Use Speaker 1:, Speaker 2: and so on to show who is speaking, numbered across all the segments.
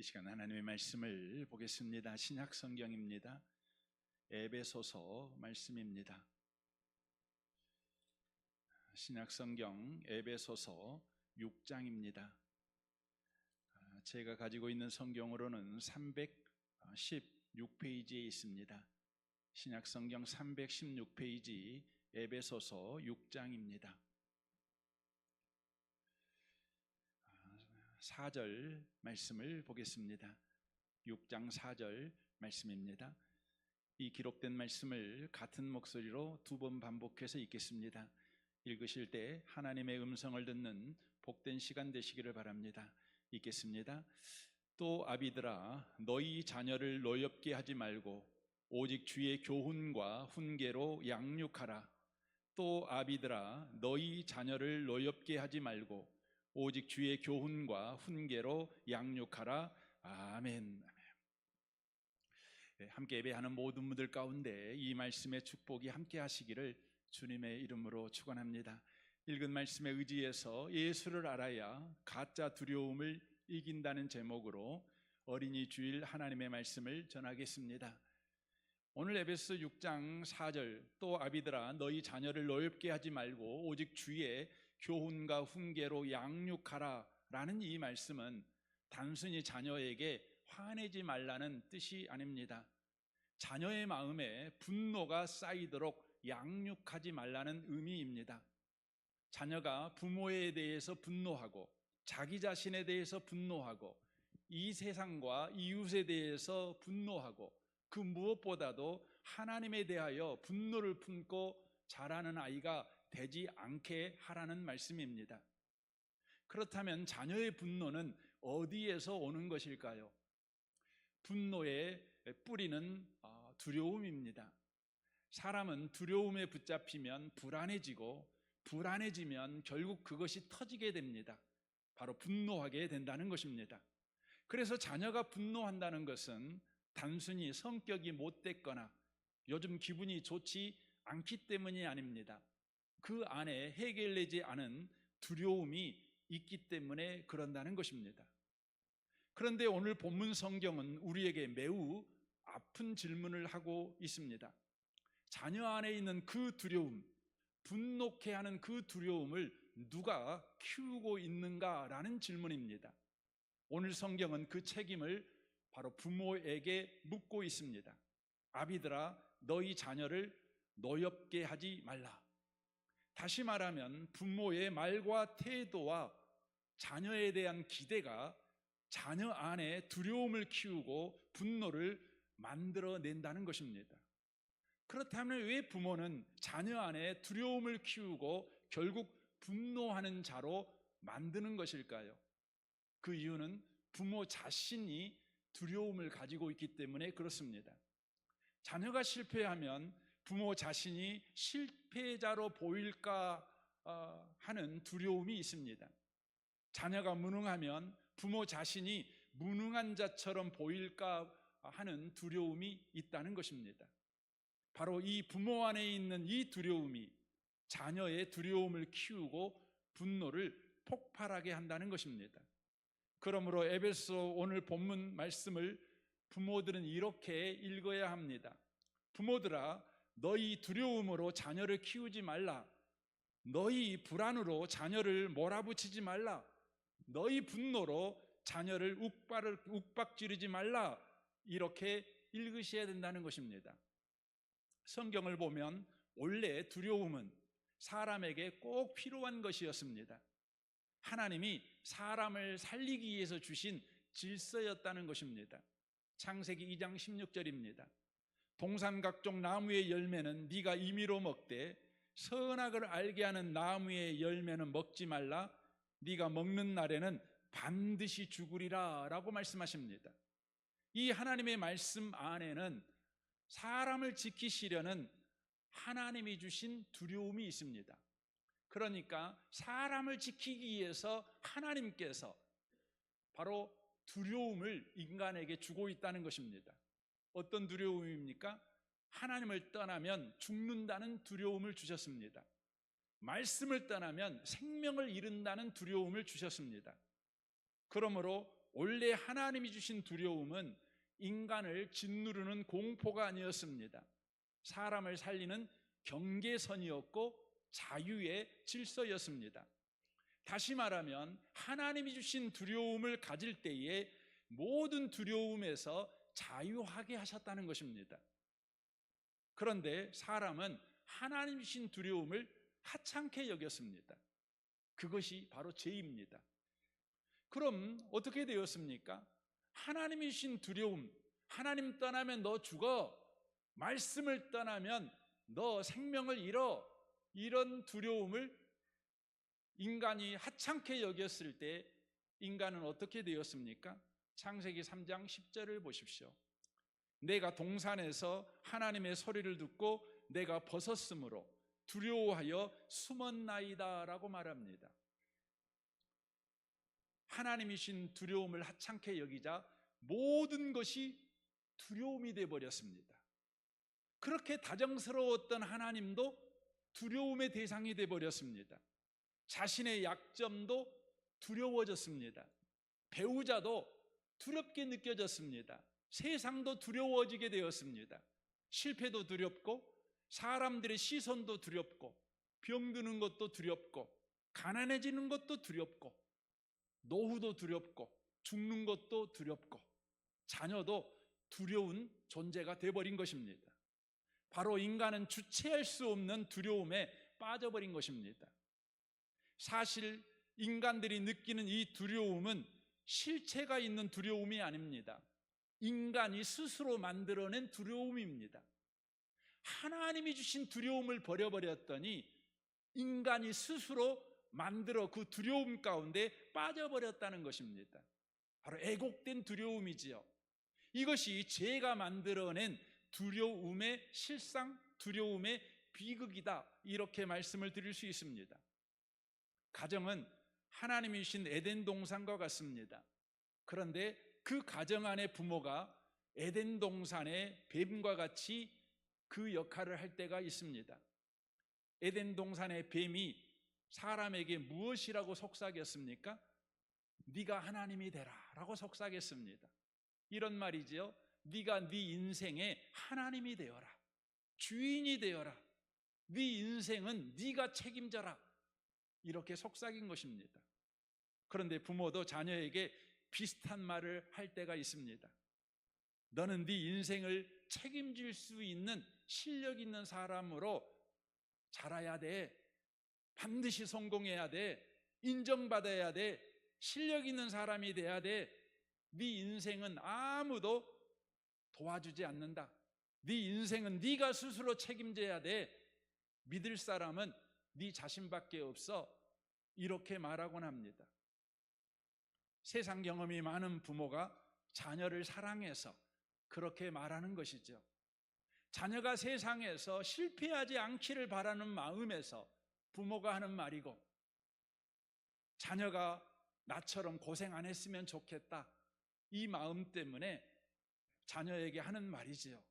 Speaker 1: 이 시간 하나님의 말씀을 보겠습니다. 신약 성경입니다. 에베소서 말씀입니다. 신약 성경 에베소서 6장입니다. 제가 가지고 있는 성경으로는 316페이지에 있습니다. 신약 성경 316페이지 에베소서 6장입니다. 4절 말씀을 보겠습니다. 6장 4절 말씀입니다. 이 기록된 말씀을 같은 목소리로 두 번 반복해서 읽겠습니다. 읽으실 때 하나님의 음성을 듣는 복된 시간 되시기를 바랍니다. 읽겠습니다. 또 아비들아, 너희 자녀를 노엽게 하지 말고 오직 주의 교훈과 훈계로 양육하라. 또 아비들아, 너희 자녀를 노엽게 하지 말고 오직 주의 교훈과 훈계로 양육하라. 아멘. 함께 예배하는 모든 분들 가운데 이 말씀의 축복이 함께 하시기를 주님의 이름으로 축원합니다. 읽은 말씀에 의지해서 예수를 알아야 가짜 두려움을 이긴다는 제목으로 어린이 주일 하나님의 말씀을 전하겠습니다. 오늘 에베소 6장 4절, 또 아비들아 너희 자녀를 노엽게 하지 말고 오직 주의 교훈과 훈계로 양육하라 라는 이 말씀은 단순히 자녀에게 화내지 말라는 뜻이 아닙니다. 자녀의 마음에 분노가 쌓이도록 양육하지 말라는 의미입니다. 자녀가 부모에 대해서 분노하고 자기 자신에 대해서 분노하고 이 세상과 이웃에 대해서 분노하고 그 무엇보다도 하나님에 대하여 분노를 품고 자라는 아이가 되지 않게 하라는 말씀입니다. 그렇다면 자녀의 분노는 어디에서 오는 것일까요? 분노의 뿌리는 두려움입니다. 사람은 두려움에 붙잡히면 불안해지고 불안해지면 결국 그것이 터지게 됩니다. 바로 분노하게 된다는 것입니다. 그래서 자녀가 분노한다는 것은 단순히 성격이 못됐거나 요즘 기분이 좋지 않기 때문이 아닙니다. 그 안에 해결되지 않은 두려움이 있기 때문에 그런다는 것입니다. 그런데 오늘 본문 성경은 우리에게 매우 아픈 질문을 하고 있습니다. 자녀 안에 있는 그 두려움, 분노케 하는 그 두려움을 누가 키우고 있는가라는 질문입니다. 오늘 성경은 그 책임을 바로 부모에게 묻고 있습니다. 아비들아, 너희 자녀를 노엽게 하지 말라. 다시 말하면 부모의 말과 태도와 자녀에 대한 기대가 자녀 안에 두려움을 키우고 분노를 만들어낸다는 것입니다. 그렇다면 왜 부모는 자녀 안에 두려움을 키우고 결국 분노하는 자로 만드는 것일까요? 그 이유는 부모 자신이 두려움을 가지고 있기 때문에 그렇습니다. 자녀가 실패하면 부모 자신이 실패자로 보일까 하는 두려움이 있습니다. 자녀가 무능하면 부모 자신이 무능한 자처럼 보일까 하는 두려움이 있다는 것입니다. 바로 이 부모 안에 있는 이 두려움이 자녀의 두려움을 키우고 분노를 폭발하게 한다는 것입니다. 그러므로 에베소 오늘 본문 말씀을 부모들은 이렇게 읽어야 합니다. 부모들아, 너희 두려움으로 자녀를 키우지 말라. 너희 불안으로 자녀를 몰아붙이지 말라. 너희 분노로 자녀를 욱박지르지 말라. 이렇게 읽으셔야 된다는 것입니다. 성경을 보면 원래 두려움은 사람에게 꼭 필요한 것이었습니다. 하나님이 사람을 살리기 위해서 주신 질서였다는 것입니다. 창세기 2장 16절입니다. 동산 각종 나무의 열매는 네가 임의로 먹되 선악을 알게 하는 나무의 열매는 먹지 말라. 네가 먹는 날에는 반드시 죽으리라 라고 말씀하십니다. 이 하나님의 말씀 안에는 사람을 지키시려는 하나님이 주신 두려움이 있습니다. 그러니까 사람을 지키기 위해서 하나님께서 바로 두려움을 인간에게 주고 있다는 것입니다. 어떤 두려움입니까? 하나님을 떠나면 죽는다는 두려움을 주셨습니다. 말씀을 떠나면 생명을 잃는다는 두려움을 주셨습니다. 그러므로 원래 하나님이 주신 두려움은 인간을 짓누르는 공포가 아니었습니다. 사람을 살리는 경계선이었고 자유의 질서였습니다. 다시 말하면 하나님이 주신 두려움을 가질 때에 모든 두려움에서 자유하게 하셨다는 것입니다. 그런데 사람은 하나님이 주신 두려움을 하찮게 여겼습니다. 그것이 바로 죄입니다. 그럼 어떻게 되었습니까? 하나님이 주신 두려움, 하나님 떠나면 너 죽어, 말씀을 떠나면 너 생명을 잃어, 이런 두려움을 인간이 하찮게 여겼을 때 인간은 어떻게 되었습니까? 창세기 3장 10절을 보십시오. 내가 동산에서 하나님의 소리를 듣고 내가 벗었으므로 두려워하여 숨었나이다 라고 말합니다. 하나님이신 두려움을 하찮게 여기자 모든 것이 두려움이 되어버렸습니다. 그렇게 다정스러웠던 하나님도 두려움의 대상이 되어버렸습니다. 자신의 약점도 두려워졌습니다. 배우자도 두렵게 느껴졌습니다. 세상도 두려워지게 되었습니다. 실패도 두렵고 사람들의 시선도 두렵고 병드는 것도 두렵고 가난해지는 것도 두렵고 노후도 두렵고 죽는 것도 두렵고 자녀도 두려운 존재가 되어버린 것입니다. 바로 인간은 주체할 수 없는 두려움에 빠져버린 것입니다. 사실 인간들이 느끼는 이 두려움은 실체가 있는 두려움이 아닙니다. 인간이 스스로 만들어낸 두려움입니다. 하나님이 주신 두려움을 버려버렸더니 인간이 스스로 만들어 그 두려움 가운데 빠져버렸다는 것입니다. 바로 애곡된 두려움이지요. 이것이 죄가 만들어낸 두려움의 실상, 두려움의 비극이다, 이렇게 말씀을 드릴 수 있습니다. 가정은 하나님이 주신 에덴 동산과 같습니다. 그런데 그 가정 안에 부모가 에덴 동산의 뱀과 같이 그 역할을 할 때가 있습니다. 에덴 동산의 뱀이 사람에게 무엇이라고 속삭였습니까? 네가 하나님이 되라 라고 속삭였습니다. 이런 말이지요. 네가 네 인생의 하나님이 되어라, 주인이 되어라, 네 인생은 네가 책임져라, 이렇게 속삭인 것입니다. 그런데 부모도 자녀에게 비슷한 말을 할 때가 있습니다. 너는 네 인생을 책임질 수 있는 실력 있는 사람으로 자라야 돼, 반드시 성공해야 돼, 인정받아야 돼, 실력 있는 사람이 돼야 돼, 네 인생은 아무도 도와주지 않는다, 네 인생은 네가 스스로 책임져야 돼, 믿을 사람은 네 자신밖에 없어, 이렇게 말하곤 합니다. 세상 경험이 많은 부모가 자녀를 사랑해서 그렇게 말하는 것이죠. 자녀가 세상에서 실패하지 않기를 바라는 마음에서 부모가 하는 말이고, 자녀가 나처럼 고생 안 했으면 좋겠다, 이 마음 때문에 자녀에게 하는 말이지요.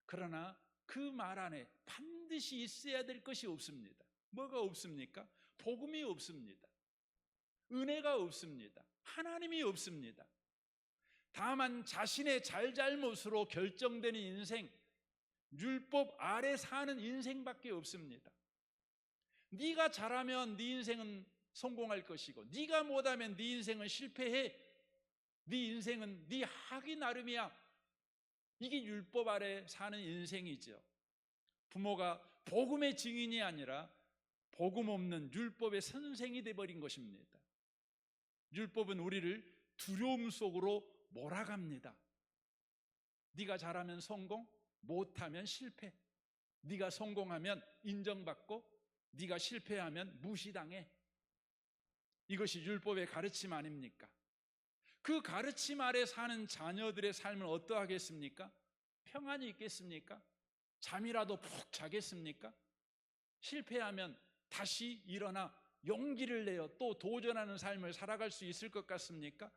Speaker 1: 그러나 그 말 안에 반드시 있어야 될 것이 없습니다. 뭐가 없습니까? 복음이 없습니다. 은혜가 없습니다. 하나님이 없습니다. 다만 자신의 잘잘못으로 결정되는 인생, 율법 아래 사는 인생밖에 없습니다. 네가 잘하면 네 인생은 성공할 것이고, 네가 못하면 네 인생은 실패해, 네 인생은 네 하기 나름이야, 이게 율법 아래 사는 인생이죠. 부모가 복음의 증인이 아니라 복음 없는 율법의 선생이 되어버린 것입니다. 율법은 우리를 두려움 속으로 몰아갑니다. 네가 잘하면 성공, 못하면 실패, 네가 성공하면 인정받고 네가 실패하면 무시당해. 이것이 율법의 가르침 아닙니까? 그 가르침 아래 사는 자녀들의 삶은 어떠하겠습니까? 평안이 있겠습니까? 잠이라도 푹 자겠습니까? 실패하면 다시 일어나 용기를 내어 또 도전하는 삶을 살아갈 수 있을 것 같습니까?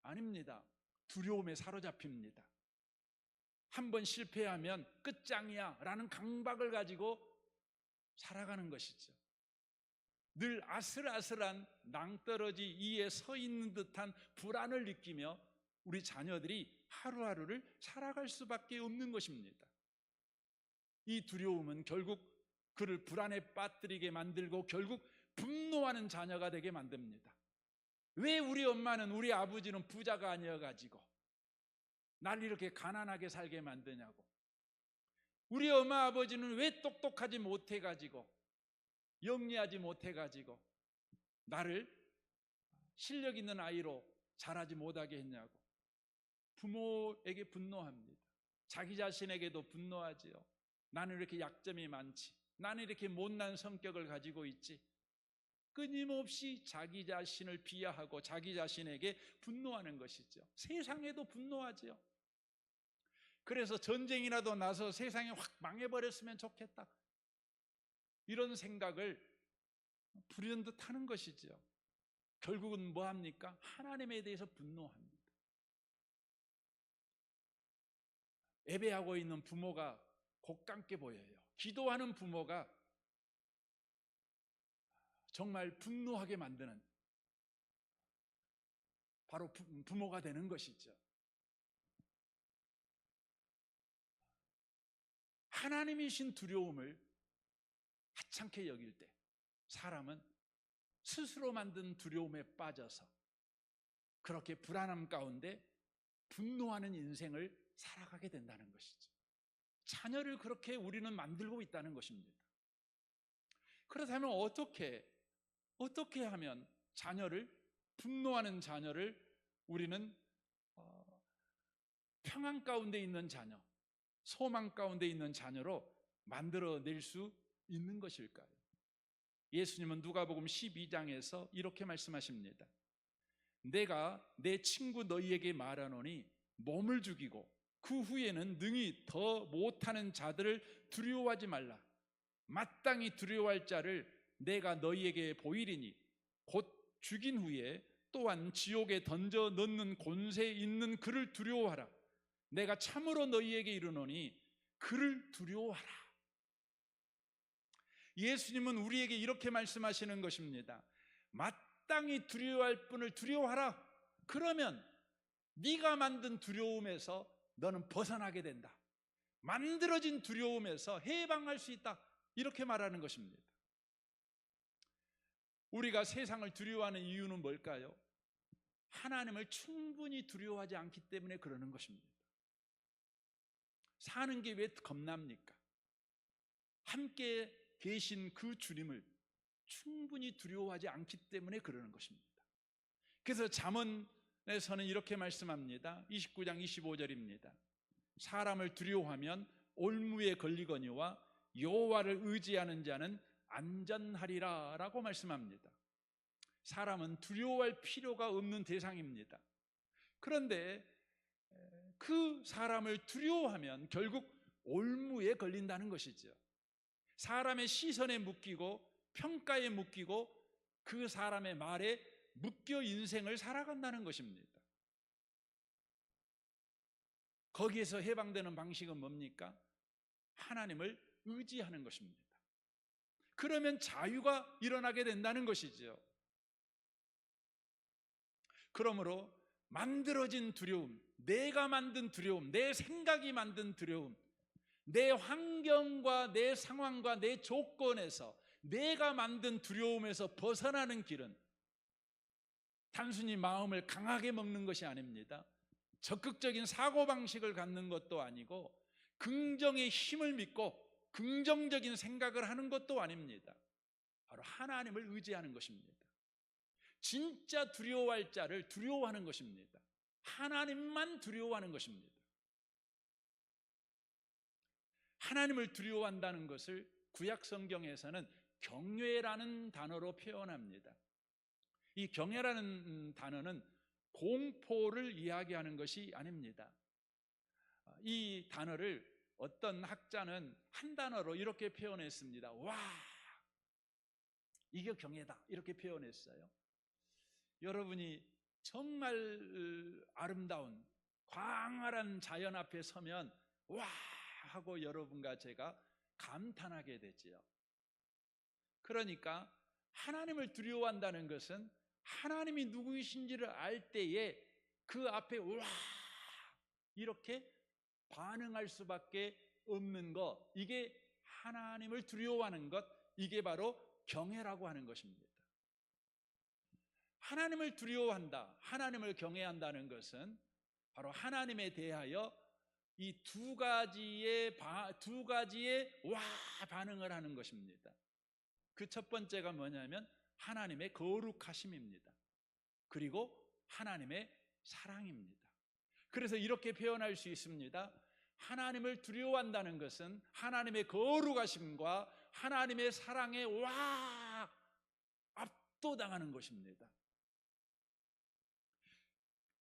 Speaker 1: 아닙니다. 두려움에 사로잡힙니다. 한번 실패하면 끝장이야 라는 강박을 가지고 살아가는 것이죠. 늘 아슬아슬한 낭떠러지 위에 서 있는 듯한 불안을 느끼며 우리 자녀들이 하루하루를 살아갈 수밖에 없는 것입니다. 이 두려움은 결국 그를 불안에 빠뜨리게 만들고 결국 분노하는 자녀가 되게 만듭니다. 왜 우리 엄마는, 우리 아버지는 부자가 아니어가지고 날 이렇게 가난하게 살게 만드냐고, 우리 엄마 아버지는 왜 똑똑하지 못해가지고 영리하지 못해가지고 나를 실력 있는 아이로 자라지 못하게 했냐고 부모에게 분노합니다. 자기 자신에게도 분노하지요. 나는 이렇게 약점이 많지, 나는 이렇게 못난 성격을 가지고 있지. 끊임없이 자기 자신을 비하하고 자기 자신에게 분노하는 것이죠. 세상에도 분노하지요. 그래서 전쟁이라도 나서 세상이 확 망해버렸으면 좋겠다, 이런 생각을 불현듯 하는 것이죠. 결국은 뭐합니까? 하나님에 대해서 분노합니다. 예배하고 있는 부모가 곱감게 보여요. 기도하는 부모가 정말 분노하게 만드는 바로 부모가 되는 것이죠. 하나님이신 두려움을 하찮게 여길 때 사람은 스스로 만든 두려움에 빠져서 그렇게 불안함 가운데 분노하는 인생을 살아가게 된다는 것이죠. 자녀를 그렇게 우리는 만들고 있다는 것입니다. 그렇다면 어떻게 하면 분노하는 자녀를 우리는 평안 가운데 있는 자녀, 소망 가운데 있는 자녀로 만들어낼 수 있는 것일까요? 예수님은 누가복음 12장에서 이렇게 말씀하십니다. 내가 내 친구 너희에게 말하노니 몸을 죽이고 그 후에는 능히 더 못하는 자들을 두려워하지 말라. 마땅히 두려워할 자를 내가 너희에게 보이리니 곧 죽인 후에 또한 지옥에 던져 넣는 권세 있는 그를 두려워하라. 내가 참으로 너희에게 이르노니 그를 두려워하라. 예수님은 우리에게 이렇게 말씀하시는 것입니다. 마땅히 두려워할 분을 두려워하라. 그러면 네가 만든 두려움에서 너는 벗어나게 된다. 만들어진 두려움에서 해방할 수 있다. 이렇게 말하는 것입니다. 우리가 세상을 두려워하는 이유는 뭘까요? 하나님을 충분히 두려워하지 않기 때문에 그러는 것입니다. 사는 게 왜 겁납니까? 함께 계신 그 주님을 충분히 두려워하지 않기 때문에 그러는 것입니다. 그래서 잠언에서는 이렇게 말씀합니다. 29장 25절입니다. 사람을 두려워하면 올무에 걸리거니와 여호와를 의지하는 자는 안전하리라 라고 말씀합니다. 사람은 두려워할 필요가 없는 대상입니다. 그런데 그 사람을 두려워하면 결국 올무에 걸린다는 것이죠. 사람의 시선에 묶이고 평가에 묶이고 그 사람의 말에 묶여 인생을 살아간다는 것입니다. 거기에서 해방되는 방식은 뭡니까? 하나님을 의지하는 것입니다. 그러면 자유가 일어나게 된다는 것이죠. 그러므로 만들어진 두려움, 내가 만든 두려움, 내 생각이 만든 두려움, 내 환경과 내 상황과 내 조건에서 내가 만든 두려움에서 벗어나는 길은 단순히 마음을 강하게 먹는 것이 아닙니다. 적극적인 사고방식을 갖는 것도 아니고 긍정의 힘을 믿고 긍정적인 생각을 하는 것도 아닙니다. 바로 하나님을 의지하는 것입니다. 진짜 두려워할 자를 두려워하는 것입니다. 하나님만 두려워하는 것입니다. 하나님을 두려워한다는 것을 구약 성경에서는 경외라는 단어로 표현합니다. 이 경외라는 단어는 공포를 이야기하는 것이 아닙니다. 이 단어를 어떤 학자는 한 단어로 이렇게 표현했습니다. 와, 이게 경외다, 이렇게 표현했어요. 여러분이 정말 아름다운 광활한 자연 앞에 서면 와 하고 여러분과 제가 감탄하게 되지요. 그러니까 하나님을 두려워한다는 것은 하나님이 누구이신지를 알 때에 그 앞에 와 이렇게 반응할 수밖에 없는 것, 이게 하나님을 두려워하는 것, 이게 바로 경외라고 하는 것입니다. 하나님을 두려워한다, 하나님을 경외한다는 것은 바로 하나님에 대하여 이 두 가지의 와 반응을 하는 것입니다. 그 첫 번째가 뭐냐면 하나님의 거룩하심입니다. 그리고 하나님의 사랑입니다. 그래서 이렇게 표현할 수 있습니다. 하나님을 두려워한다는 것은 하나님의 거룩하심과 하나님의 사랑에 와 압도당하는 것입니다.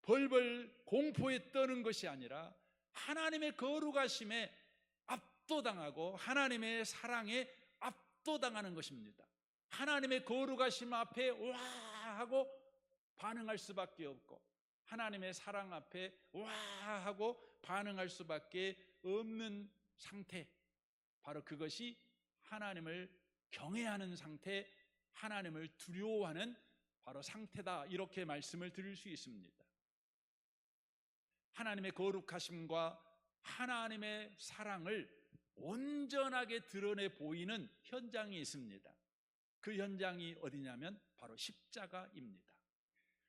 Speaker 1: 벌벌 공포에 떠는 것이 아니라 하나님의 거룩하심에 압도당하고 하나님의 사랑에 압도당하는 것입니다. 하나님의 거룩하심 앞에 와 하고 반응할 수밖에 없고 하나님의 사랑 앞에 와 하고 반응할 수밖에 없는 상태, 바로 그것이 하나님을 경외하는 상태, 하나님을 두려워하는 바로 상태다, 이렇게 말씀을 드릴 수 있습니다. 하나님의 거룩하심과 하나님의 사랑을 온전하게 드러내 보이는 현장이 있습니다. 그 현장이 어디냐면 바로 십자가입니다.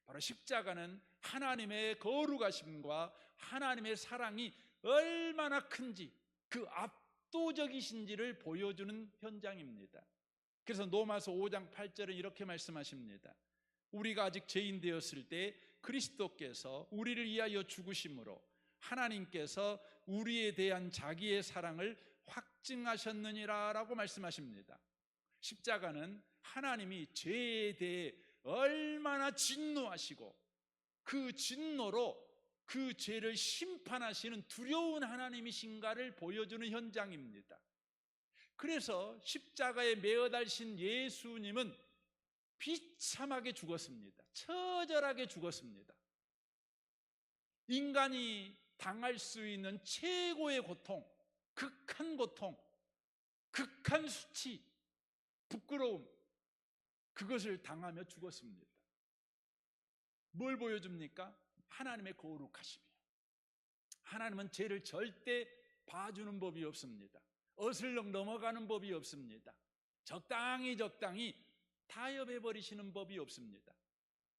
Speaker 1: 바로 십자가는 하나님의 거룩하심과 하나님의 사랑이 얼마나 큰지, 그 압도적이신지를 보여주는 현장입니다. 그래서 로마서 5장 8절은 이렇게 말씀하십니다. 우리가 아직 죄인 되었을 때 그리스도께서 우리를 위하여 죽으심으로 하나님께서 우리에 대한 자기의 사랑을 확증하셨느니라 라고 말씀하십니다. 십자가는 하나님이 죄에 대해 얼마나 진노하시고 그 진노로 그 죄를 심판하시는 두려운 하나님이신가를 보여주는 현장입니다. 그래서 십자가에 매어 달린 예수님은 비참하게 죽었습니다. 처절하게 죽었습니다. 인간이 당할 수 있는 최고의 고통, 극한 고통, 극한 수치, 부끄러움, 그것을 당하며 죽었습니다. 뭘 보여줍니까? 하나님의 거룩하심이에요. 하나님은 죄를 절대 봐주는 법이 없습니다. 어슬렁 넘어가는 법이 없습니다. 적당히 타협해버리시는 법이 없습니다.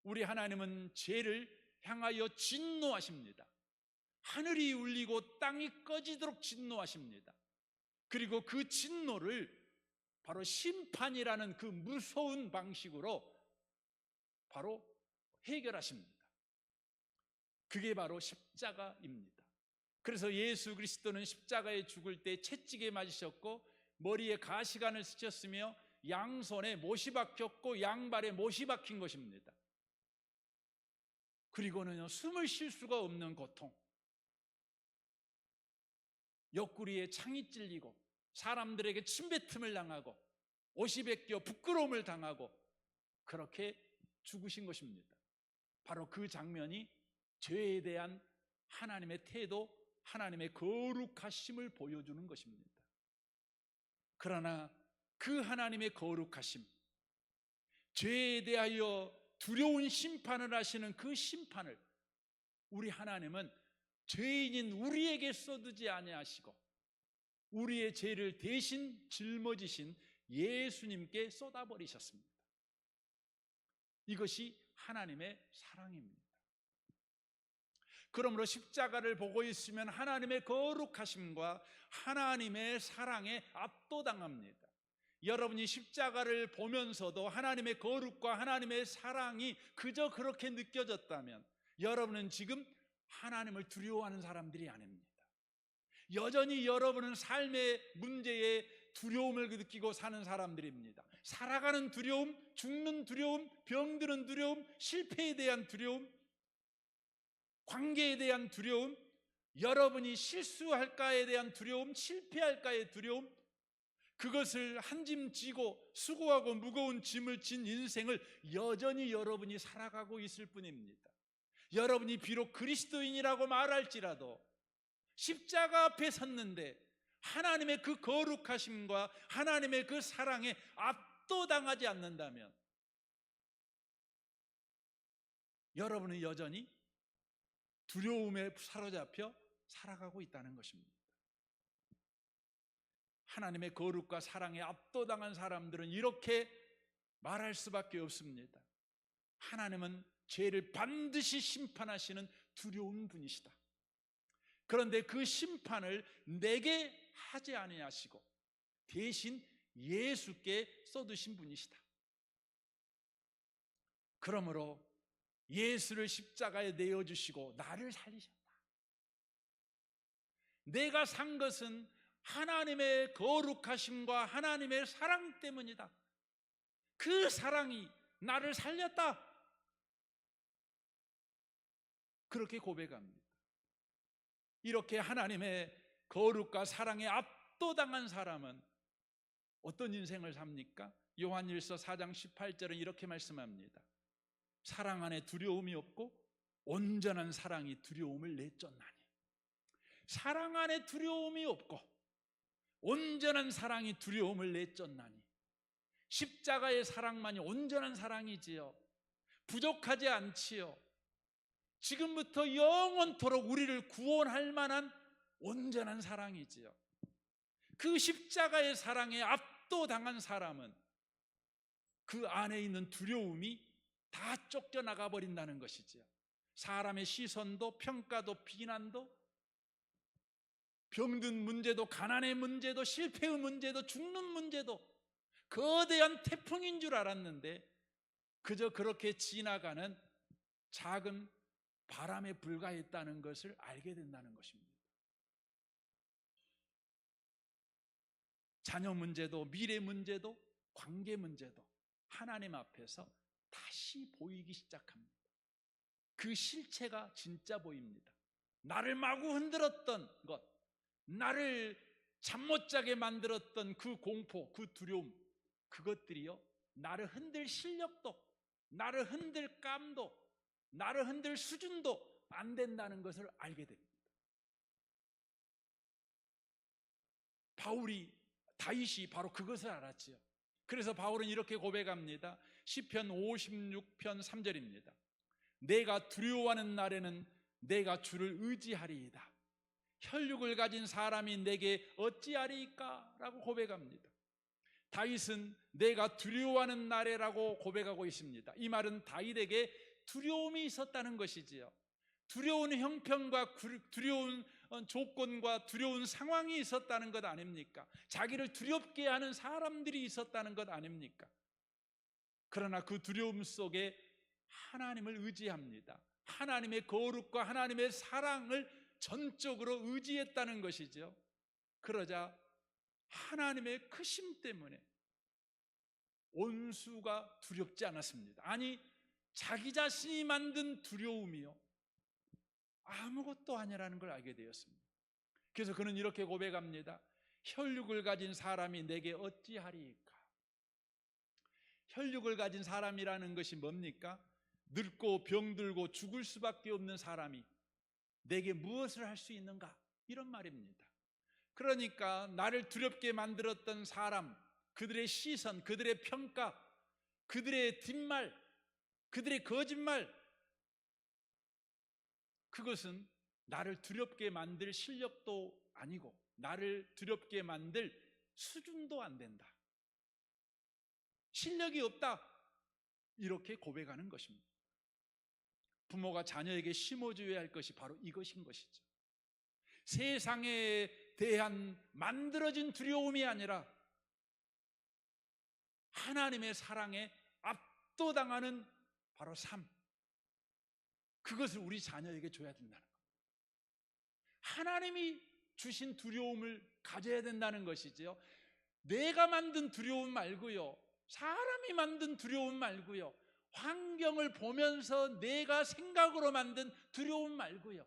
Speaker 1: 우리 하나님은 죄를 향하여 진노하십니다. 하늘이 울리고 땅이 꺼지도록 진노하십니다. 그리고 그 진노를 바로 심판이라는 그 무서운 방식으로 바로 해결하십니다. 그게 바로 십자가입니다. 그래서 예수 그리스도는 십자가에 죽을 때 채찍에 맞으셨고 머리에 가시관을 쓰셨으며 양손에 못이 박혔고 양발에 못이 박힌 것입니다. 그리고는 숨을 쉴 수가 없는 고통, 옆구리에 창이 찔리고 사람들에게 침뱉음을 당하고 옷이 벗겨 부끄러움을 당하고 그렇게 죽으신 것입니다. 바로 그 장면이 죄에 대한 하나님의 태도, 하나님의 거룩하심을 보여주는 것입니다. 그러나 그 하나님의 거룩하심, 죄에 대하여 두려운 심판을 하시는 그 심판을 우리 하나님은 죄인인 우리에게 쏟지 아니하시고 우리의 죄를 대신 짊어지신 예수님께 쏟아버리셨습니다. 이것이 하나님의 사랑입니다. 그러므로 십자가를 보고 있으면 하나님의 거룩하심과 하나님의 사랑에 압도당합니다. 여러분이 십자가를 보면서도 하나님의 거룩과 하나님의 사랑이 그저 그렇게 느껴졌다면 여러분은 지금 하나님을 두려워하는 사람들이 아닙니다. 여전히 여러분은 삶의 문제에 두려움을 느끼고 사는 사람들입니다. 살아가는 두려움, 죽는 두려움, 병드는 두려움, 실패에 대한 두려움, 관계에 대한 두려움, 여러분이 실수할까에 대한 두려움, 실패할까의 두려움, 그것을 한 짐 지고 수고하고 무거운 짐을 진 인생을 여전히 여러분이 살아가고 있을 뿐입니다. 여러분이 비록 그리스도인이라고 말할지라도 십자가 앞에 섰는데 하나님의 그 거룩하심과 하나님의 그 사랑에 압도당하지 않는다면 여러분은 여전히 두려움에 사로잡혀 살아가고 있다는 것입니다. 하나님의 거룩과 사랑에 압도당한 사람들은 이렇게 말할 수밖에 없습니다. 하나님은 죄를 반드시 심판하시는 두려운 분이시다. 그런데 그 심판을 내게 하지 아니하시고 대신 예수께 쏟으신 분이시다. 그러므로 예수를 십자가에 내어주시고 나를 살리셨다. 내가 산 것은 하나님의 거룩하심과 하나님의 사랑 때문이다. 그 사랑이 나를 살렸다. 그렇게 고백합니다. 이렇게 하나님의 거룩과 사랑에 압도당한 사람은 어떤 인생을 삽니까? 요한일서 4장 18절은 이렇게 말씀합니다. 사랑 안에 두려움이 없고 온전한 사랑이 두려움을 내쫓나니. 사랑 안에 두려움이 없고 온전한 사랑이 두려움을 내쫓나니. 십자가의 사랑만이 온전한 사랑이지요. 부족하지 않지요. 지금부터 영원토록 우리를 구원할 만한 온전한 사랑이지요. 그 십자가의 사랑에 압도당한 사람은 그 안에 있는 두려움이 다 쫓겨나가 버린다는 것이지요. 사람의 시선도 평가도 비난도 병든 문제도 가난의 문제도 실패의 문제도 죽는 문제도 거대한 태풍인 줄 알았는데 그저 그렇게 지나가는 작은 바람에 불과했다는 것을 알게 된다는 것입니다. 자녀 문제도 미래 문제도 관계 문제도 하나님 앞에서 다시 보이기 시작합니다. 그 실체가 진짜 보입니다. 나를 마구 흔들었던 것, 나를 잠 못 자게 만들었던 그 공포, 그 두려움, 그것들이요 나를 흔들 실력도, 나를 흔들 감도, 나를 흔들 수준도 안 된다는 것을 알게 됩니다. 다윗이 바로 그것을 알았지요. 그래서 바울은 이렇게 고백합니다. 시편 56편 3절입니다. 내가 두려워하는 날에는 내가 주를 의지하리이다. 혈육을 가진 사람이 내게 어찌하리이까? 라고 고백합니다. 다윗은 내가 두려워하는 날에라고 고백하고 있습니다. 이 말은 다윗에게 두려움이 있었다는 것이지요. 두려운 형편과 두려운 조건과 두려운 상황이 있었다는 것 아닙니까? 자기를 두렵게 하는 사람들이 있었다는 것 아닙니까? 그러나 그 두려움 속에 하나님을 의지합니다. 하나님의 거룩과 하나님의 사랑을 전적으로 의지했다는 것이죠. 그러자 하나님의 크심 때문에 온수가 두렵지 않았습니다. 아니, 자기 자신이 만든 두려움이요 아무것도 아니라는 걸 알게 되었습니다. 그래서 그는 이렇게 고백합니다. 혈육을 가진 사람이 내게 어찌하리이까? 혈육을 가진 사람이라는 것이 뭡니까? 늙고 병들고 죽을 수밖에 없는 사람이 내게 무엇을 할 수 있는가? 이런 말입니다. 그러니까 나를 두렵게 만들었던 사람, 그들의 시선, 그들의 평가, 그들의 뒷말, 그들의 거짓말, 그것은 나를 두렵게 만들 실력도 아니고 나를 두렵게 만들 수준도 안 된다. 실력이 없다. 이렇게 고백하는 것입니다. 부모가 자녀에게 심어줘야 할 것이 바로 이것인 것이죠. 세상에 대한 만들어진 두려움이 아니라 하나님의 사랑에 압도당하는 바로 삶, 그것을 우리 자녀에게 줘야 된다는 겁니다. 하나님이 주신 두려움을 가져야 된다는 것이지요. 내가 만든 두려움 말고요, 사람이 만든 두려움 말고요, 환경을 보면서 내가 생각으로 만든 두려움 말고요,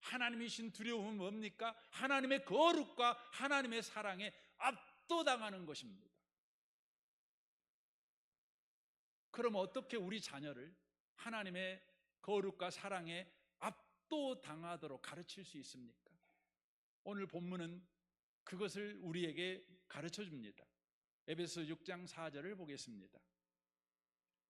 Speaker 1: 하나님이 주신 두려움은 뭡니까? 하나님의 거룩과 하나님의 사랑에 압도당하는 것입니다. 그럼 어떻게 우리 자녀를 하나님의 거룩과 사랑에 압도당하도록 가르칠 수 있습니까? 오늘 본문은 그것을 우리에게 가르쳐 줍니다. 에베소 6장 4절을 보겠습니다.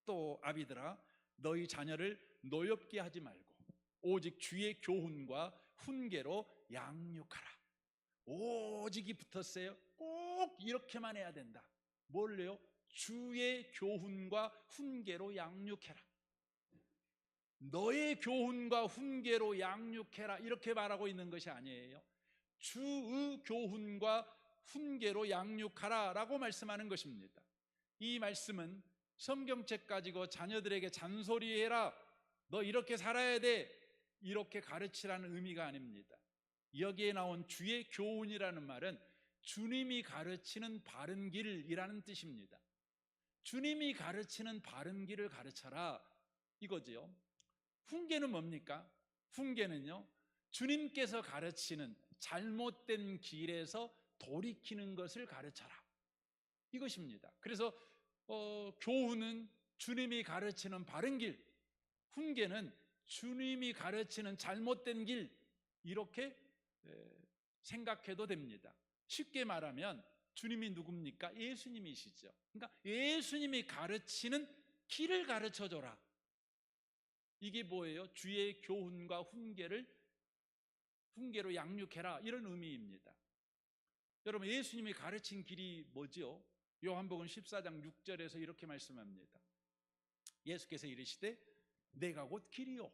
Speaker 1: 또 아비들아 너희 자녀를 노엽게 하지 말고 오직 주의 교훈과 훈계로 양육하라. 오직이 붙었어요. 꼭 이렇게만 해야 된다. 뭘요? 주의 교훈과 훈계로 양육해라. 너의 교훈과 훈계로 양육해라 이렇게 말하고 있는 것이 아니에요. 주의 교훈과 훈계로 양육하라 라고 말씀하는 것입니다. 이 말씀은 성경책 가지고 자녀들에게 잔소리해라, 너 이렇게 살아야 돼, 이렇게 가르치라는 의미가 아닙니다. 여기에 나온 주의 교훈이라는 말은 주님이 가르치는 바른 길이라는 뜻입니다. 주님이 가르치는 바른 길을 가르쳐라 이거지요. 훈계는 뭡니까? 훈계는요, 주님께서 가르치는 잘못된 길에서 돌이키는 것을 가르쳐라 이것입니다. 그래서 교훈은 주님이 가르치는 바른 길, 훈계는 주님이 가르치는 잘못된 길, 이렇게 생각해도 됩니다. 쉽게 말하면 주님이 누굽니까? 예수님이시죠. 그러니까 예수님이 가르치는 길을 가르쳐줘라. 이게 뭐예요? 주의 교훈과 훈계로 양육해라 이런 의미입니다. 여러분, 예수님이 가르친 길이 뭐죠? 요한복음 14장 6절에서 이렇게 말씀합니다. 예수께서 이르시되 내가 곧 길이요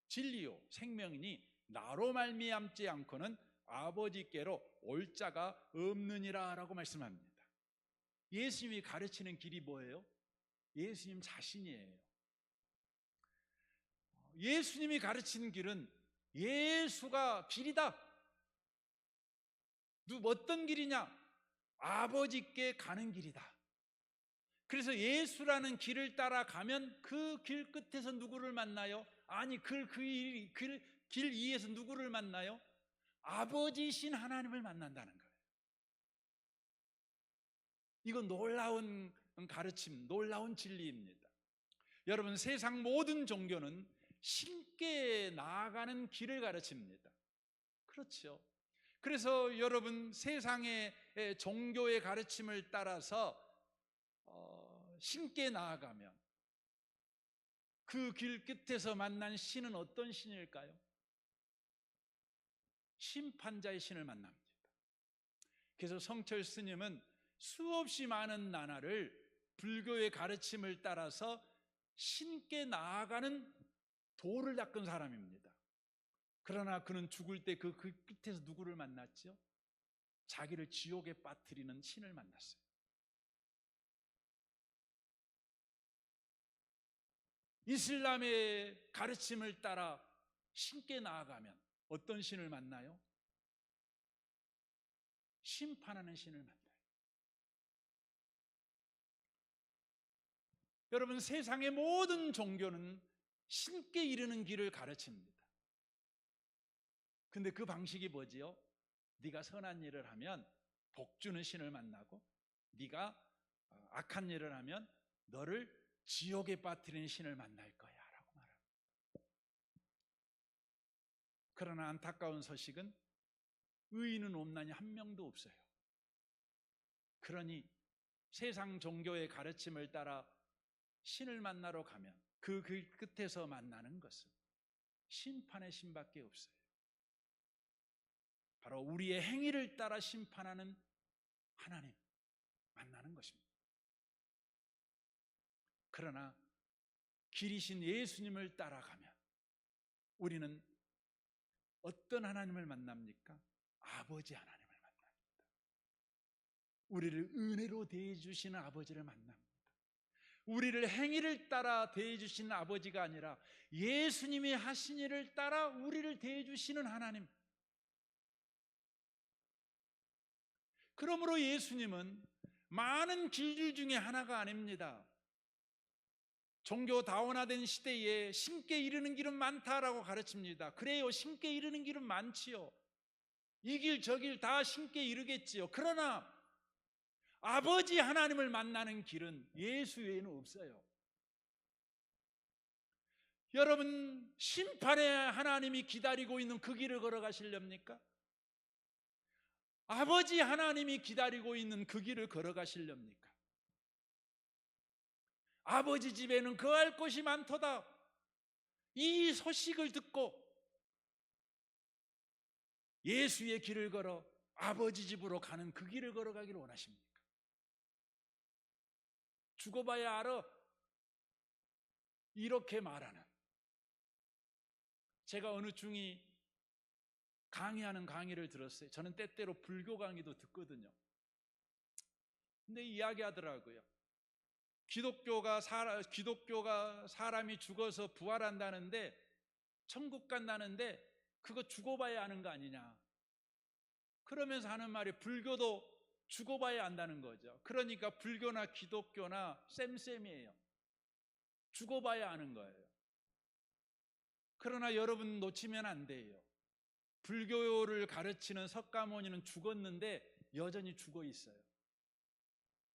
Speaker 1: 진리요 생명이니 나로 말미암지 않고는 아버지께로 올 자가 없느니라 라고 말씀합니다. 예수님이 가르치는 길이 뭐예요? 예수님 자신이에요. 예수님이 가르치는 길은 예수가 길이다. 어떤 길이냐? 아버지께 가는 길이다. 그래서 예수라는 길을 따라가면 그 길 끝에서 누구를 만나요? 아니, 그 길 위에서 누구를 만나요? 아버지신 하나님을 만난다는 거예요. 이건 놀라운 가르침, 놀라운 진리입니다. 여러분, 세상 모든 종교는 신께 나아가는 길을 가르칩니다. 그렇죠. 그래서 여러분, 세상의 종교의 가르침을 따라서 신께 나아가면 그 길 끝에서 만난 신은 어떤 신일까요? 심판자의 신을 만납니다. 그래서 성철 스님은 수없이 많은 나날을 불교의 가르침을 따라서 신께 나아가는 도를 닦은 사람입니다. 그러나 그는 죽을 때 그 끝에서 누구를 만났죠? 자기를 지옥에 빠뜨리는 신을 만났어요. 이슬람의 가르침을 따라 신께 나아가면 어떤 신을 만나요? 심판하는 신을 만나요. 여러분, 세상의 모든 종교는 신께 이르는 길을 가르칩니다. 근데 그 방식이 뭐지요? 네가 선한 일을 하면 복 주는 신을 만나고, 네가 악한 일을 하면 너를 지옥에 빠뜨리는 신을 만날 거야 라고 말합니다. 그러나 안타까운 소식은 의인은 없나니 한 명도 없어요. 그러니 세상 종교의 가르침을 따라 신을 만나러 가면 그 끝에서 만나는 것은 심판의 신밖에 없어요. 바로 우리의 행위를 따라 심판하는 하나님 만나는 것입니다. 그러나 길이신 예수님을 따라가면 우리는 어떤 하나님을 만납니까? 아버지 하나님을 만납니다. 우리를 은혜로 대해주시는 아버지를 만납니다. 우리를 행위를 따라 대해주시는 아버지가 아니라 예수님이 하신 일을 따라 우리를 대해주시는 하나님. 그러므로 예수님은 많은 길들 중에 하나가 아닙니다. 종교 다원화된 시대에 신께 이르는 길은 많다라고 가르칩니다. 그래요, 신께 이르는 길은 많지요. 이 길 저 길 다 신께 이르겠지요. 그러나 아버지 하나님을 만나는 길은 예수 외에는 없어요. 여러분, 심판의 하나님이 기다리고 있는 그 길을 걸어가시렵니까? 아버지 하나님이 기다리고 있는 그 길을 걸어가시렵니까? 아버지 집에는 거할 곳이 많도다, 이 소식을 듣고 예수의 길을 걸어 아버지 집으로 가는 그 길을 걸어가기를 원하십니까? 죽어봐야 알아, 이렇게 말하는, 제가 어느 중이 강의하는 강의를 들었어요. 저는 때때로 불교 강의도 듣거든요. 근데 이야기하더라고요. 기독교가 사람이 죽어서 부활한다는데, 천국 간다는데 그거 죽어봐야 아는 거 아니냐. 그러면서 하는 말이, 불교도 죽어봐야 안다는 거죠. 그러니까 불교나 기독교나 쌤쌤이에요. 죽어봐야 아는 거예요. 그러나 여러분 놓치면 안 돼요. 불교를 가르치는 석가모니는 죽었는데 여전히 죽어 있어요.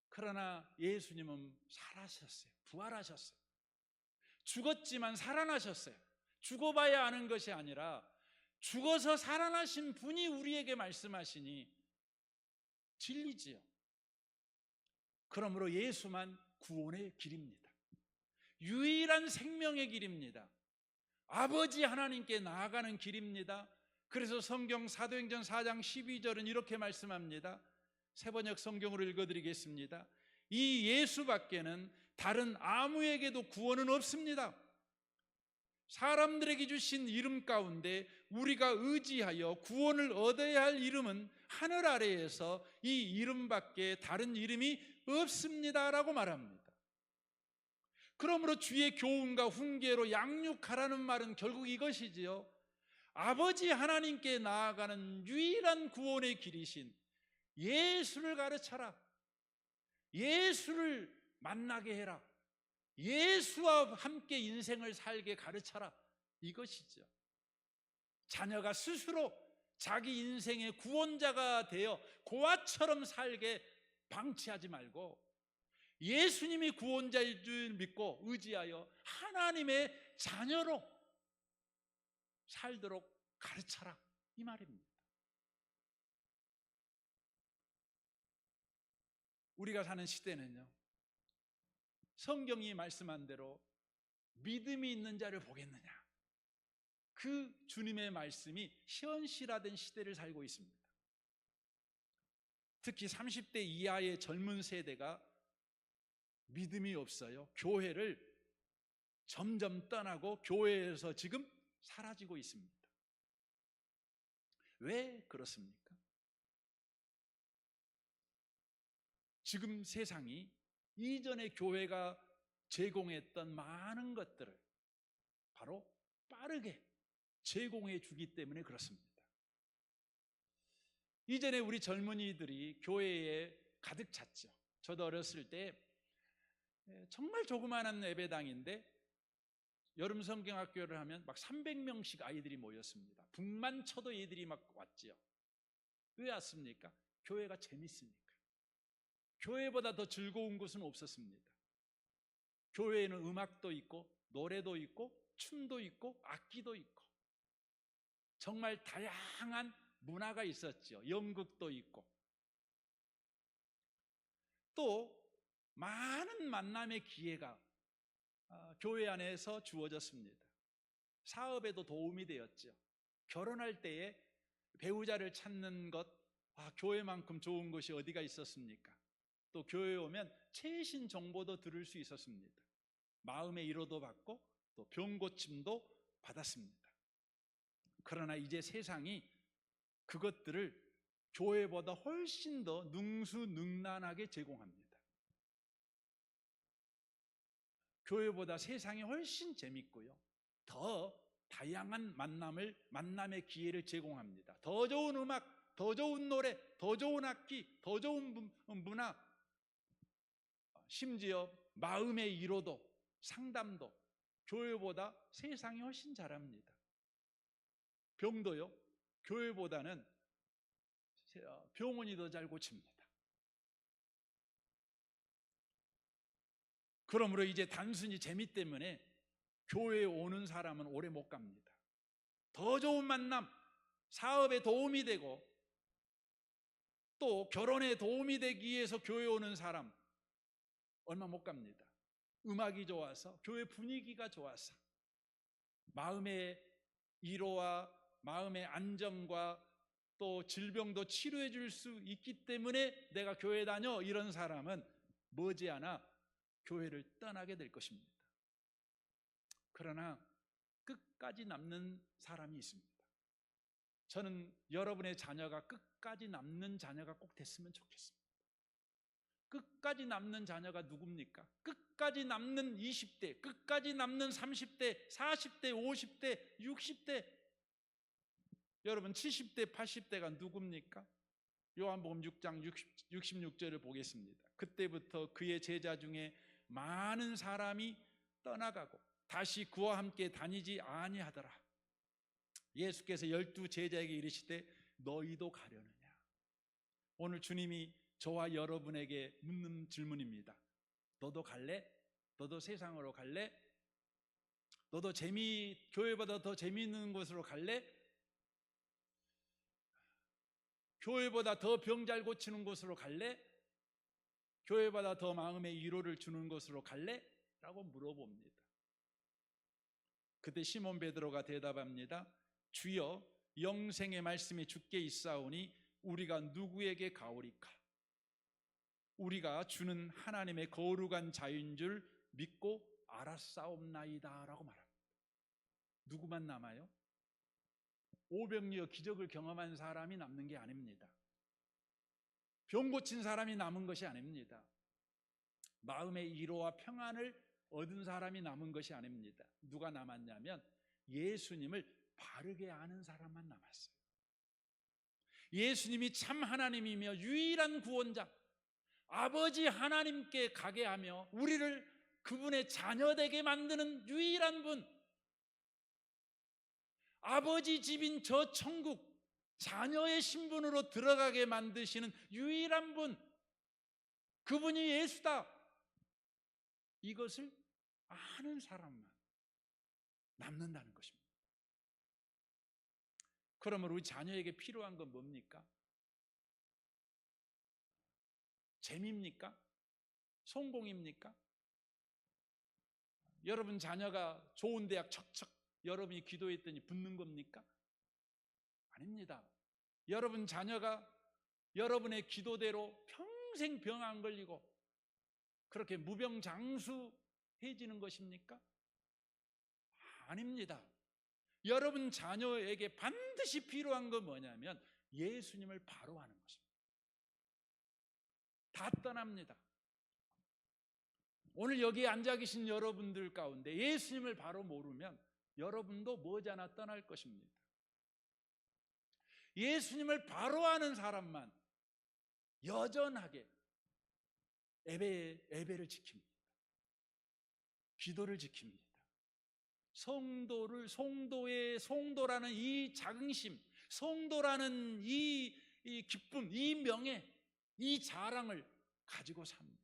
Speaker 1: 그러나 예수님은 살아셨어요. 부활하셨어요. 죽었지만 살아나셨어요. 죽어봐야 아는 것이 아니라 죽어서 살아나신 분이 우리에게 말씀하시니 진리지요. 그러므로 예수만 구원의 길입니다. 유일한 생명의 길입니다. 아버지 하나님께 나아가는 길입니다. 그래서 성경 사도행전 4장 12절은 이렇게 말씀합니다. 새번역 성경으로 읽어드리겠습니다. 이 예수밖에는 다른 아무에게도 구원은 없습니다. 사람들에게 주신 이름 가운데 우리가 의지하여 구원을 얻어야 할 이름은 하늘 아래에서 이 이름밖에 다른 이름이 없습니다라고 말합니다. 그러므로 주의 교훈과 훈계로 양육하라는 말은 결국 이것이지요. 아버지 하나님께 나아가는 유일한 구원의 길이신 예수를 가르쳐라. 예수를 만나게 해라. 예수와 함께 인생을 살게 가르쳐라. 이것이죠. 자녀가 스스로 자기 인생의 구원자가 되어 고아처럼 살게 방치하지 말고 예수님이 구원자일 줄 믿고 의지하여 하나님의 자녀로 살도록 가르쳐라, 이 말입니다. 우리가 사는 시대는요, 성경이 말씀한 대로 믿음이 있는 자를 보겠느냐, 그 주님의 말씀이 현실화된 시대를 살고 있습니다. 특히 30대 이하의 젊은 세대가 믿음이 없어요. 교회를 점점 떠나고 교회에서 지금 사라지고 있습니다. 왜 그렇습니까? 지금 세상이 이전에 교회가 제공했던 많은 것들을 바로 빠르게 제공해 주기 때문에 그렇습니다. 이전에 우리 젊은이들이 교회에 가득 찼죠. 저도 어렸을 때 정말 조그마한 예배당인데 여름 성경학교를 하면 막 300명씩 아이들이 모였습니다. 북만 쳐도 애들이 막 왔지요. 왜 왔습니까? 교회가 재밌으니까. 교회보다 더 즐거운 곳은 없었습니다. 교회에는 음악도 있고 노래도 있고 춤도 있고 악기도 있고 정말 다양한 문화가 있었죠. 연극도 있고 또 많은 만남의 기회가 교회 안에서 주어졌습니다. 사업에도 도움이 되었죠. 결혼할 때에 배우자를 찾는 것, 교회만큼 좋은 곳이 어디가 있었습니까? 또 교회에 오면 최신 정보도 들을 수 있었습니다. 마음의 위로도 받고 또 병고침도 받았습니다. 그러나 이제 세상이 그것들을 교회보다 훨씬 더 능수능란하게 제공합니다. 교회보다 세상이 훨씬 재밌고요, 더 다양한 만남의 기회를 제공합니다. 더 좋은 음악, 더 좋은 노래, 더 좋은 악기, 더 좋은 문화, 심지어 마음의 위로도 상담도 교회보다 세상이 훨씬 잘합니다. 병도요, 교회보다는 병원이 더 잘 고칩니다. 그러므로 이제 단순히 재미 때문에 교회에 오는 사람은 오래 못 갑니다. 더 좋은 만남, 사업에 도움이 되고 또 결혼에 도움이 되기 위해서 교회 오는 사람 얼마 못 갑니다. 음악이 좋아서, 교회 분위기가 좋아서, 마음의 위로와 마음의 안정과 또 질병도 치료해 줄 수 있기 때문에 내가 교회 다녀, 이런 사람은 머지않아 교회를 떠나게 될 것입니다. 그러나 끝까지 남는 사람이 있습니다. 저는 여러분의 자녀가 끝까지 남는 자녀가 꼭 됐으면 좋겠습니다. 끝까지 남는 자녀가 누굽니까? 끝까지 남는 20대, 끝까지 남는 30대, 40대, 50대, 60대, 여러분 70대, 80대가 누굽니까? 요한복음 6장 66절을 보겠습니다. 그때부터 그의 제자 중에 많은 사람이 떠나가고 다시 그와 함께 다니지 아니하더라. 예수께서 12 제자에게 이르시되 너희도 가려느냐? 오늘 주님이 저와 여러분에게 묻는 질문입니다. 너도 갈래? 너도 세상으로 갈래? 너도 교회보다 더 재미있는 곳으로 갈래? 교회보다 더 병 잘 고치는 곳으로 갈래? 교회보다 더 마음의 위로를 주는 곳으로 갈래? 라고 물어봅니다. 그때 시몬 베드로가 대답합니다. 주여, 영생의 말씀이 주께 있사오니 우리가 누구에게 가오리까? 우리가 주는 하나님의 거룩한 자유인 줄 믿고 알았사옵나이다 라고 말합니다. 누구만 남아요? 오병이어 기적을 경험한 사람이 남는 게 아닙니다. 병 고친 사람이 남은 것이 아닙니다. 마음의 위로와 평안을 얻은 사람이 남은 것이 아닙니다. 누가 남았냐면 예수님을 바르게 아는 사람만 남았어요. 예수님이 참 하나님이며 유일한 구원자, 아버지 하나님께 가게 하며 우리를 그분의 자녀되게 만드는 유일한 분, 아버지 집인 저 천국, 자녀의 신분으로 들어가게 만드시는 유일한 분, 그분이 예수다. 이것을 아는 사람만 남는다는 것입니다. 그러면 우리 자녀에게 필요한 건 뭡니까? 재미입니까? 성공입니까? 여러분 자녀가 좋은 대학 척척 여러분이 기도했더니 붙는 겁니까? 아닙니다. 여러분 자녀가 여러분의 기도대로 평생 병 안 걸리고 그렇게 무병장수해지는 것입니까? 아닙니다. 여러분 자녀에게 반드시 필요한 건 뭐냐면 예수님을 바로 아는 것입니다. 다 떠납니다. 오늘 여기 앉아 계신 여러분들 가운데 예수님을 바로 모르면 여러분도 머지않아 떠날 것입니다. 예수님을 바로 아는 사람만 여전하게 예배를 지킵니다. 기도를 지킵니다. 성도라는 이 자긍심, 성도라는 이 기쁨, 이 명예, 이 자랑을 가지고 삽니다.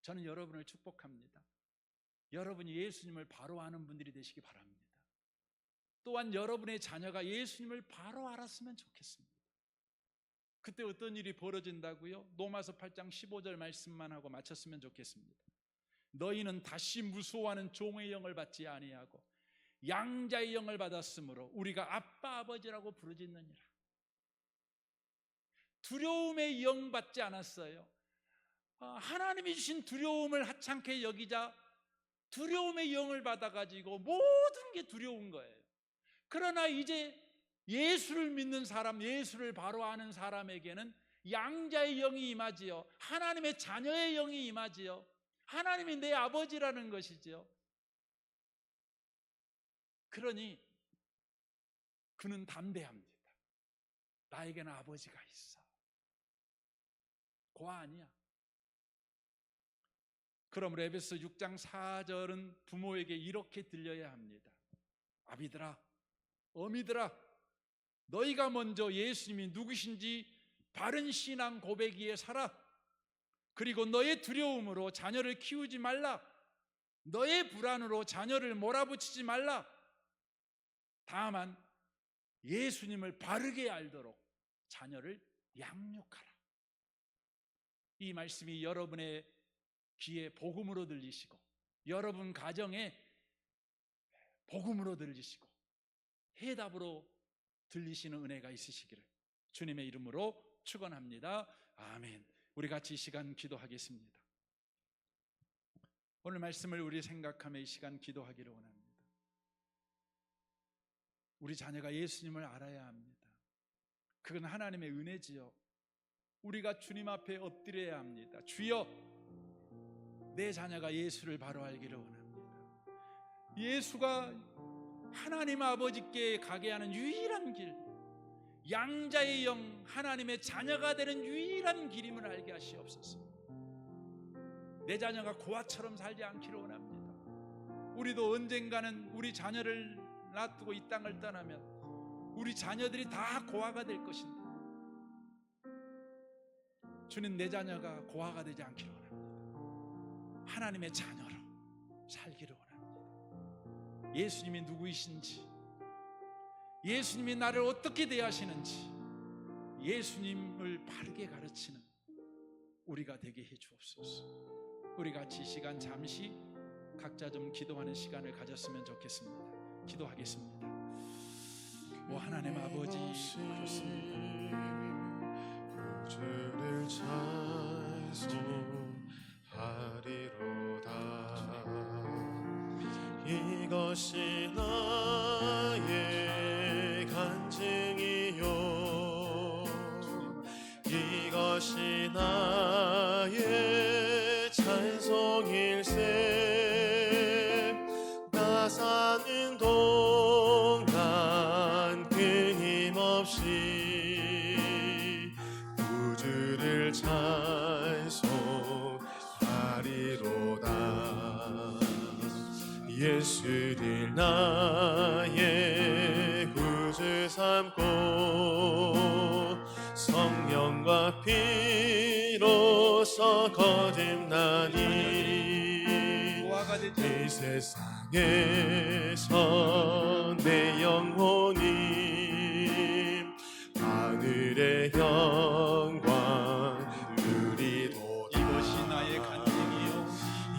Speaker 1: 저는 여러분을 축복합니다. 여러분이 예수님을 바로 아는 분들이 되시기 바랍니다. 또한 여러분의 자녀가 예수님을 바로 알았으면 좋겠습니다. 그때 어떤 일이 벌어진다고요? 로마서 8장 15절 말씀만 하고 마쳤으면 좋겠습니다. 너희는 다시 무수하는 종의 영을 받지 아니하고 양자의 영을 받았으므로 우리가 아빠 아버지라고 부르짖느니라. 두려움의 영 받지 않았어요. 하나님이 주신 두려움을 하찮게 여기자 두려움의 영을 받아가지고 모든 게 두려운 거예요. 그러나 이제 예수를 믿는 사람, 예수를 바로 아는 사람에게는 양자의 영이 임하지요. 하나님의 자녀의 영이 임하지요. 하나님이 내 아버지라는 것이지요. 그러니 그는 담대합니다. 나에게는 아버지가 있어. 고아 아니야. 그러므로 에베소 6장 4절은 부모에게 이렇게 들려야 합니다. 아비들아, 어미들아, 너희가 먼저 예수님이 누구신지 바른 신앙 고백 위에 살아. 그리고 너의 두려움으로 자녀를 키우지 말라. 너의 불안으로 자녀를 몰아붙이지 말라. 다만 예수님을 바르게 알도록 자녀를 양육하라. 이 말씀이 여러분의 귀에 복음으로 들리시고 여러분 가정에 복음으로 들리시고 해답으로 들리시는 은혜가 있으시기를 주님의 이름으로 축원합니다. 아멘. 우리 같이 이 시간 기도하겠습니다. 오늘 말씀을 우리 생각하며 이 시간 기도하기를 원합니다. 우리 자녀가 예수님을 알아야 합니다. 그건 하나님의 은혜지요. 우리가 주님 앞에 엎드려야 합니다. 주여, 내 자녀가 예수를 바로 알기를 원합니다. 예수가 하나님 아버지께 가게 하는 유일한 길, 양자의 영, 하나님의 자녀가 되는 유일한 길임을 알게 하시옵소서. 내 자녀가 고아처럼 살지 않기를 원합니다. 우리도 언젠가는 우리 자녀를 놔두고 이 땅을 떠나면 우리 자녀들이 다 고아가 될 것인데, 주님, 내 자녀가 고아가 되지 않기를 원합니다. 하나님의 자녀로 살기를 원합니다. 예수님이 누구이신지, 예수님이 나를 어떻게 대하시는지, 예수님을 바르게 가르치는 우리가 되게 해 주옵소서. 우리 같이 이 시간 잠시 각자 좀 기도하는 시간을 가졌으면 좋겠습니다. 기도하겠습니다. 오 하나님 아버지, 그렇습니다.
Speaker 2: 주를 찬송하리로다. 이것이 나의 간증이요, 이것이 나의 찬송일세. 나 사는 동안 끊임없이 주를 찬송하리로다. 예수를 나의 구주 삼고 성령과 피로써 거듭나니 이 세상에서 내 영혼이 하늘의 영광 누리도다.
Speaker 1: 이것이 나의 간증이요,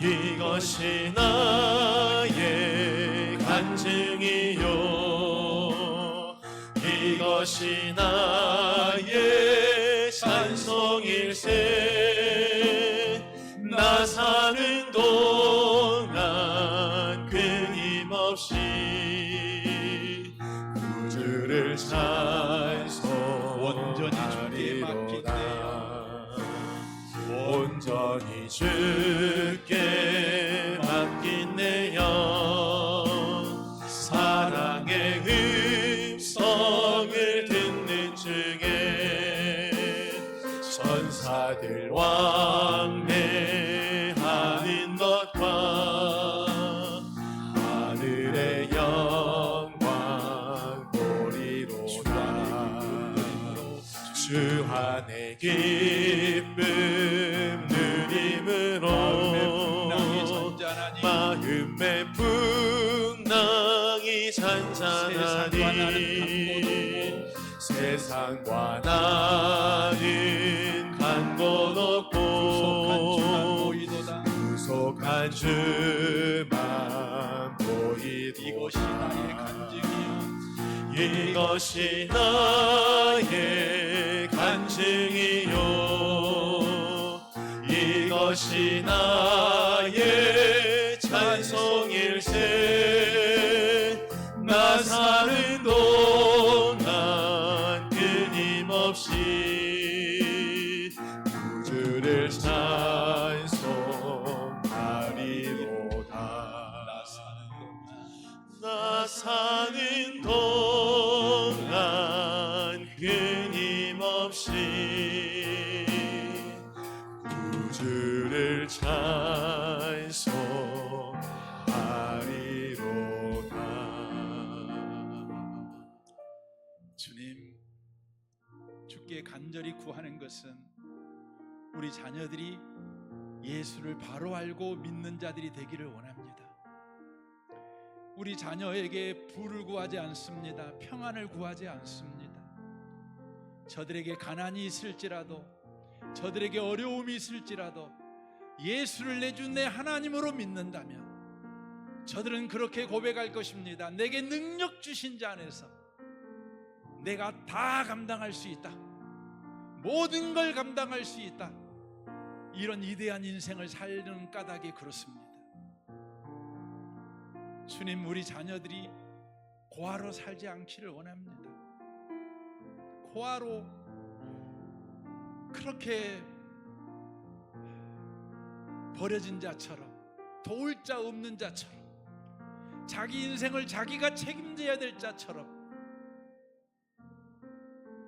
Speaker 2: 이것이 나의 간증이요, 이것이 나의 찬송일세. 나 사는 동안 끊임없이 구주를 찬송하리로다. 온전히 주께 맡긴 내 영, 사랑의 음성을 듣는 중에 천사들 왕래하는 것과 하늘의 영광 보리로다. 주 안에 기쁨 누림으로 마음의 풍랑이 잔잔하니 세상과 나는 간 곳 없고 구속한 주만 보이도다. 이것이 나의 간증이요, 이것이 나의 찬송일세. 나 사는 동안 끊임없이 구주를 찬송하리로다. 나 사는 동안 끊임없이 구주를 찬송하리로다.
Speaker 1: 주님, 주께 간절히 구하는 것은 우리 자녀들이 예수를 바로 알고 믿는 자들이 되기를 원합니다. 우리 자녀에게 부를 구하지 않습니다. 평안을 구하지 않습니다. 저들에게 가난이 있을지라도, 저들에게 어려움이 있을지라도 예수를 내준 내 하나님으로 믿는다면 저들은 그렇게 고백할 것입니다. 내게 능력 주신 자 안에서 내가 다 감당할 수 있다. 모든 걸 감당할 수 있다. 이런 위대한 인생을 살는 까닭이 그렇습니다. 주님, 우리 자녀들이 고아로 살지 않기를 원합니다. 고아로 그렇게 버려진 자처럼, 도울 자 없는 자처럼, 자기 인생을 자기가 책임져야 될 자처럼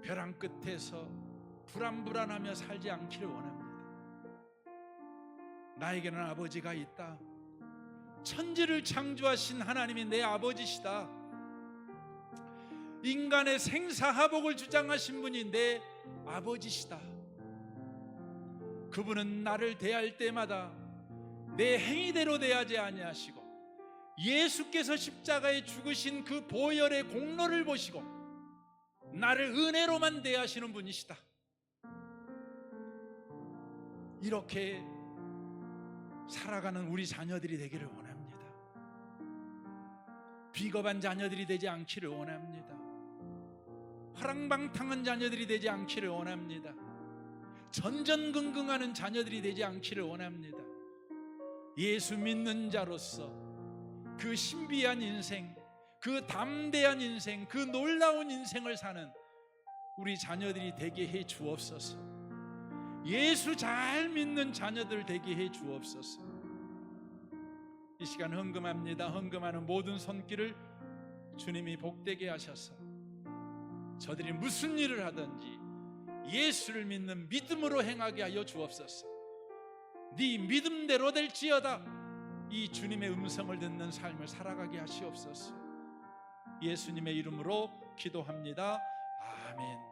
Speaker 1: 벼랑 끝에서 불안불안하며 살지 않기를 원합니다. 나에게는 아버지가 있다. 천지를 창조하신 하나님이 내 아버지시다. 인간의 생사하복을 주장하신 분이 내 아버지시다. 그분은 나를 대할 때마다 내 행위대로 대하지 아니하시고 예수께서 십자가에 죽으신 그 보혈의 공로를 보시고 나를 은혜로만 대하시는 분이시다. 이렇게 살아가는 우리 자녀들이 되기를 원합니다. 비겁한 자녀들이 되지 않기를 원합니다. 화랑방탕한 자녀들이 되지 않기를 원합니다. 전전긍긍하는 자녀들이 되지 않기를 원합니다. 예수 믿는 자로서 그 신비한 인생, 그 담대한 인생, 그 놀라운 인생을 사는 우리 자녀들이 되게 해 주옵소서. 예수 잘 믿는 자녀들 되게 해 주옵소서. 이 시간 헌금합니다. 헌금하는 모든 손길을 주님이 복되게 하셔서 저들이 무슨 일을 하든지 예수를 믿는 믿음으로 행하게 하여 주옵소서. 네 믿음대로 될지어다. 이 주님의 음성을 듣는 삶을 살아가게 하시옵소서. 예수님의 이름으로 기도합니다. 아멘.